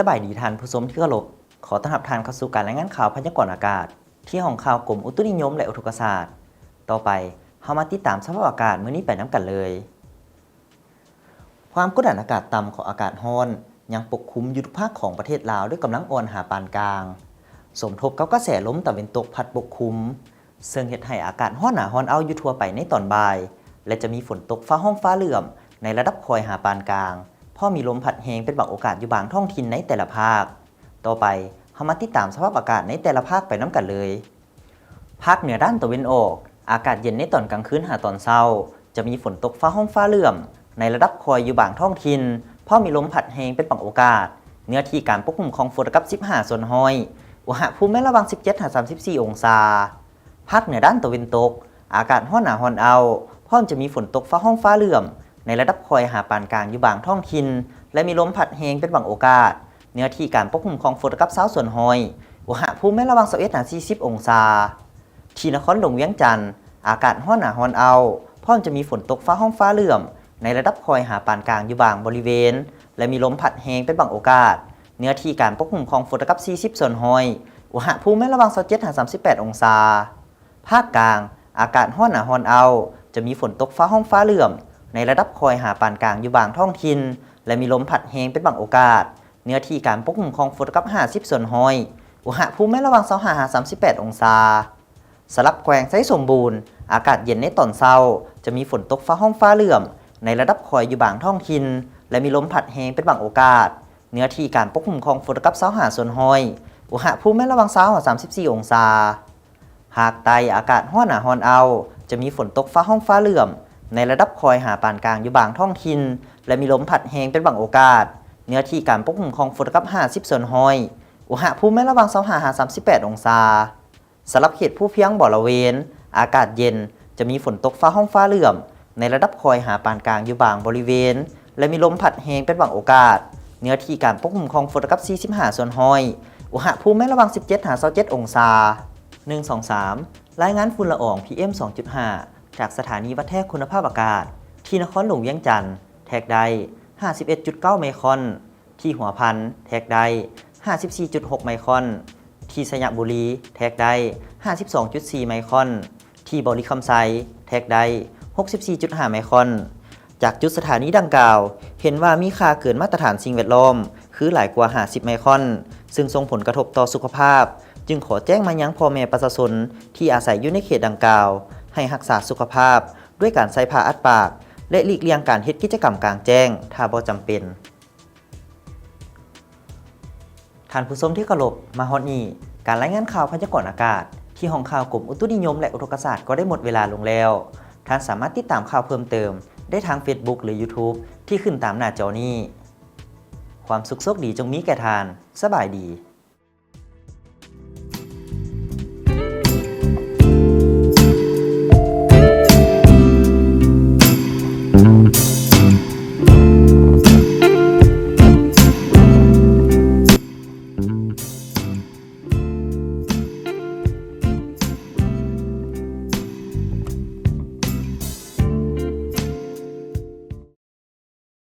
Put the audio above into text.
สบายดีท่านผู้ชมที่เคารพขอต้อนรับท่านเข้าสู่การรายงานข่าวพยากรณ์อากาศที่ห้องข่าวกรมอุตุนิยมและอุทกศาสตร์ต่อไปเฮามาติดตามสภาพอากาศมื้อนี้ไปน้ำกันเลยความกดดันอากาศต่ำของอากาศร้อนยังปกคลุมอยู่ทุกภาคของประเทศลาวด้วยกำลังอ่อนหาปานกลางสมทบกับกระแสลมตะวันตกพัดปกคลุมซึ่งเฮ็ดให้อากาศร้อนหนาร้อนเอาอยู่ทั่วไปในตอนบ่ายและจะมีฝนตกฟ้าห้องฟ้าเหลื่อมในระดับคอยหาปานกลางพอมีลมพัดแรงเป็นบางโอกาสอยู่บางท้องถิ่นในแต่ละภาคต่อไปเฮามาติดตามสภาพอากาศในแต่ละภาคไปน้ำกันเลยภาคเหนือด้านตะวันออกอากาศเย็นในตอนกลางคืนหาตอนเช้าจะมีฝนตกฟ้าห้องฟ้าเหลื่อมในระดับคอยอยู่บางท้องถิ่นพอมีลมพัดแรงเป็นบางโอกาสเนื้อที่การปกคลุมของฝนกับ15ส่วนห้อยอุณหภูมิระหว่าง17-34องศาภาคเหนือด้านตะวันตกอากาศร้อนหนาร้อนเอาพร้อมจะมีฝนตกฟ้าห้องฟ้าเหลื่อมในระดับคอยหาปานกลางอยู่บางท้องถิ่นและมีลมพัดแรงเป็นบางโอกาสเนื้อที่การปกคลุมของฝนกับ20ส่วนห้อยอุณหภูมิระหว่าง21-40องศาที่นครหลวงเวียงจันทร์อากาศร้อนหนาร้อนเอาพร้อมจะมีฝนตกฟ้าห้องฟ้าเหลื่อมในระดับคอยหาปานกลางอยู่บางบริเวณและมีลมพัดแรงเป็นบางโอกาสเนื้อที่การปกคลุมของฝนกับ40ส่วนห้อยอุณหภูมิระหว่าง27-38องศาภาคกลางอากาศร้อนหนาร้อนเอาจะมีฝนตกฟ้าห้องฟ้าเหลื่อมในระดับคอยหาปานกลางอยู่บางท้องถิ่นและมีลมพัดแรงเป็นบางโอกาสเนื้อที่การปกคลุมของฝนกับ50ส่วนห้อยอุณหภูมิระหว่าง25-38องศาสลับแกว่งไซสมบูรณ์อากาศเย็นในตอนเช้าจะมีฝนตกฟ้าห้องฟ้าเหลื่อมในระดับคอยอยู่บางท้องถิ่นและมีลมพัดแรงเป็นบางโอกาสเนื้อที่การปกคลุมของฝนกับ25ส่วนห้อยอุณหภูมิระหว่าง20-34องศาภาคใต้อากาศร้อนหนาร้อนเอาจะมีฝนตกฟ้าห้องฟ้าเหลื่อมในระดับคอยหาปานกลางอยู่บางท้องถิ่นและมีลมพัดแรงเป็นบางโอกาสเนื้อที่การปกคลุมของฝนกับ50ส่วนห้อยอุณหภูมิระหว่าง25-38องศาสำหรับเขตผู้เพียงบริเวณอากาศเย็นจะมีฝนตกฟ้าห้องฟ้าเหลื่อมในระดับคอยหาปานกลางอยู่บางบริเวณและมีลมพัดแรงเป็นบางโอกาสเนื้อที่การปกคลุมของฝนกับ45ส่วนห้อยอุณหภูมิระหว่าง17-27องศา123รายงานฝุ่นละออง PM 2.5 จากสถานีวัดแทกคุณภาพอากาศที่นครหลวงเวียงจันทร์แท็กได้ 51.9 ไมครอนที่หัวพันแท็กได้ 54.6 ไมครอนที่สระบุรีแท็กได้ 52.4 ไมครอนที่บริคำไซแท็กได้ 64.5 ไมครอนจากจุดสถานีดังกล่าวเห็นว่ามีค่าเกินมาตรฐานสิ่งแวดล้อมคือหลายกว่า50ไมครอนซึ่งส่งผลกระทบต่อสุขภาพจึงขอแจ้งมายังพ่อแม่ประชาชนที่อาศัยอยู่ในเขตดังกล่าวให้รักษาสุขภาพด้วยการใส่ผ้าอัดปากและหลีกเลี่ยงการเฮ็ดกิจกรรมกลางแจ้งถ้าบ่จำเป็นท่านผู้ชมที่เคารพมาฮอดนี้การรายงานข่าวพยากรณ์อากาศที่ห้องข่าวกรมอุตุนิยมและอุทกศาสตร์ก็ได้หมดเวลาลงแล้วท่านสามารถติดตามข่าวเพิ่มเติมได้ทาง Facebook หรือ YouTube ที่ขึ้นตามหน้าจอนี้ความสุขโชคดีจงมีแก่ทานสบายดี